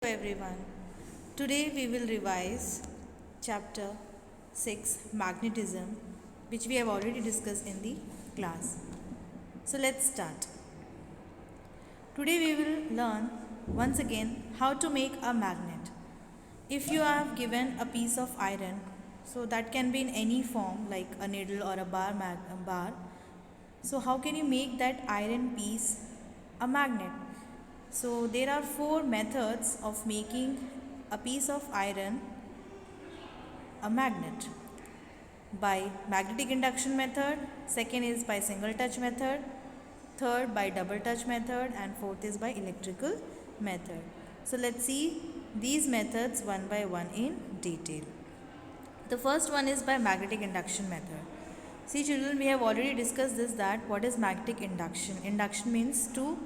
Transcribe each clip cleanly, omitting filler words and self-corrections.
Hello everyone. Today we will revise chapter 6 Magnetism, which we have already discussed in the class. So let's start. Today we will learn once again how to make a magnet. If you have given a piece of iron, so that can be in any form like a needle or a bar. So how can you make that iron piece a magnet? So there are four methods of making a piece of iron a magnet. By magnetic induction method, second is by single touch method, third by double touch method, and fourth is by electrical method. So let's see these methods one by one in detail. The first one is by magnetic induction method. See children, we have already discussed this, that what is magnetic induction. Induction means to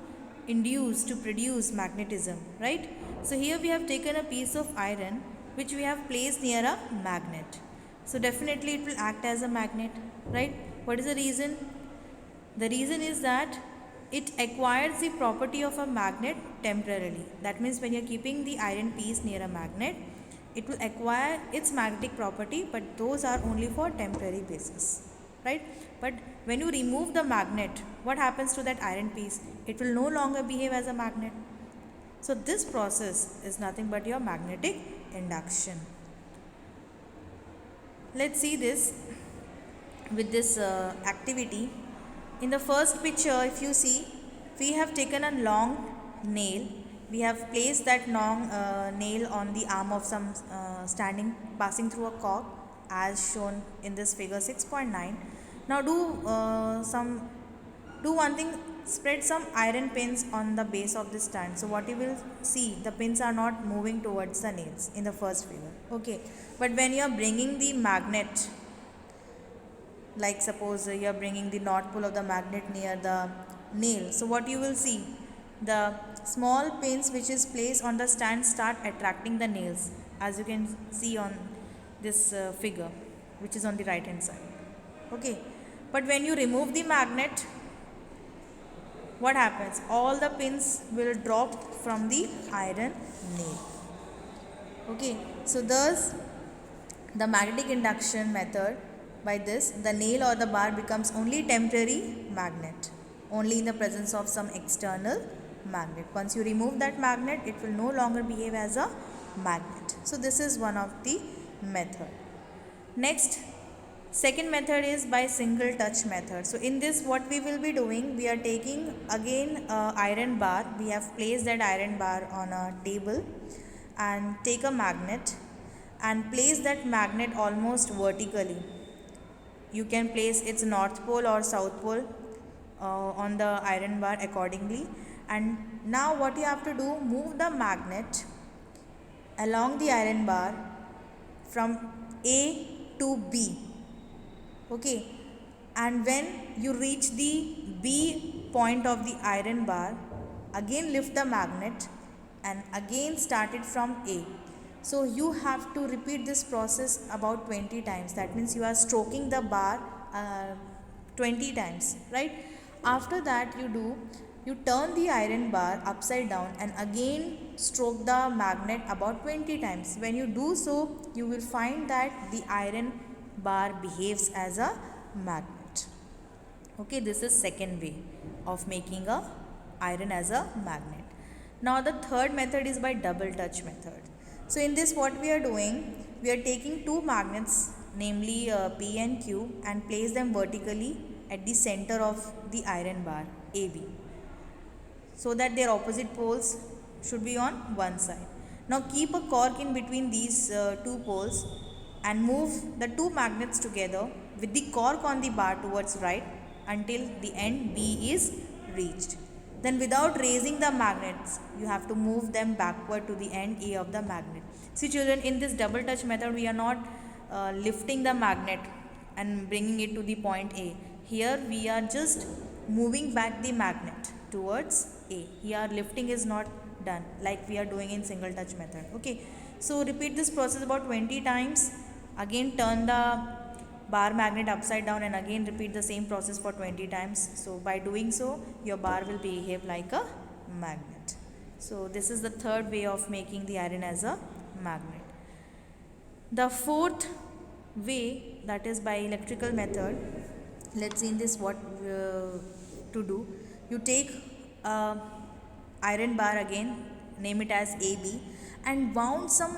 induce, to produce magnetism, right? So here we have taken a piece of iron which we have placed near a magnet. So definitely it will act as a magnet, right? What is the reason? The reason is that it acquires the property of a magnet temporarily. That means when you are keeping the iron piece near a magnet, it will acquire its magnetic property, but those are only for temporary basis, right? But when you remove the magnet, what happens to that iron piece? It will no longer behave as a magnet. So this process is nothing but your magnetic induction. Let's see this with this activity. In the first picture, if you see, we have taken a long nail. We have placed that long nail on the arm of some passing through a cork, as shown in this figure 6.9. Now do one thing, spread some iron pins on the base of this stand. So what you will see, the pins are not moving towards the nails in the first figure. Okay, but when you are bringing the magnet, like suppose you are bringing the north pole of the magnet near the nail, so what you will see, the small pins which is placed on the stand start attracting the nails, as you can see on this figure which is on the right hand side. Okay, but when you remove the magnet, what happens? All the pins will drop from the iron nail. Okay, so thus the magnetic induction method, by this the nail or the bar becomes only temporary magnet, only in the presence of some external magnet. Once you remove that magnet, it will no longer behave as a magnet. So this is one of the method. Next, second method is by single touch method. So in this, what we will be doing, we are taking again iron bar. We have placed that iron bar on a table and take a magnet and place that magnet almost vertically. You can place its north pole or south pole on the iron bar accordingly. And now what you have to do, move the magnet along the iron bar from A to B. Okay, and when you reach the B point of the iron bar, again lift the magnet and again start it from A. So you have to repeat this process about 20 times. That means you are stroking the bar 20 times, right? After that you turn the iron bar upside down and again stroke the magnet about 20 times. When you do so, you will find that the iron bar behaves as a magnet. Okay, this is second way of making a iron as a magnet. Now the third method is by double touch method. So in this, what we are doing, we are taking two magnets, namely P and Q, and place them vertically at the center of the iron bar AB, so that their opposite poles should be on one side. Now keep a cork in between these two poles and move the two magnets together with the cork on the bar towards right until the end B is reached. Then without raising the magnets, you have to move them backward to the end A of the magnet. See children, in this double touch method, we are not lifting the magnet and bringing it to the point A. Here we are just moving back the magnet towards A. Here lifting is not done like we are doing in single touch method. Okay, so repeat this process about 20 times. Again turn the bar magnet upside down and again repeat the same process for 20 times. So by doing so, your bar will behave like a magnet. So this is the third way of making the iron as a magnet. The fourth way, that is by electrical method. Let's see in this what to do. You take a iron bar again, name it as AB, and wound some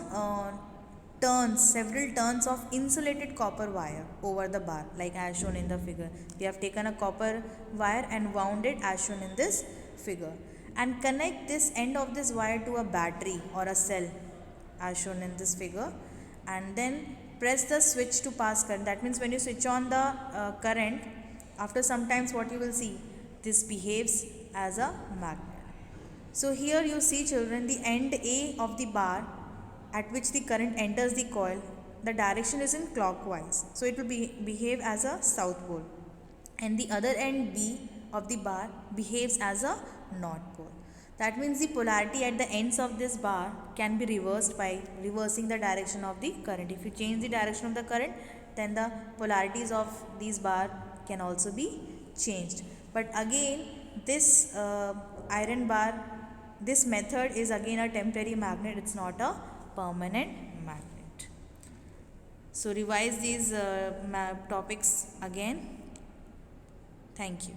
several turns of insulated copper wire over the bar, like as shown in the figure. We have taken a copper wire and wound it as shown in this figure, and connect this end of this wire to a battery or a cell as shown in this figure, and then press the switch to pass current. That means when you switch on the current, after some times what you will see, this behaves as a magnet. So here you see children, the end A of the bar at which the current enters the coil, the direction is in clockwise. So it will behave as a south pole, and the other end B of the bar behaves as a north pole. That means the polarity at the ends of this bar can be reversed by reversing the direction of the current. If you change the direction of the current, then the polarities of these bar can also be changed. But again, this iron bar, this method is again a temporary magnet. It's not a permanent magnet. So revise these topics again. Thank you.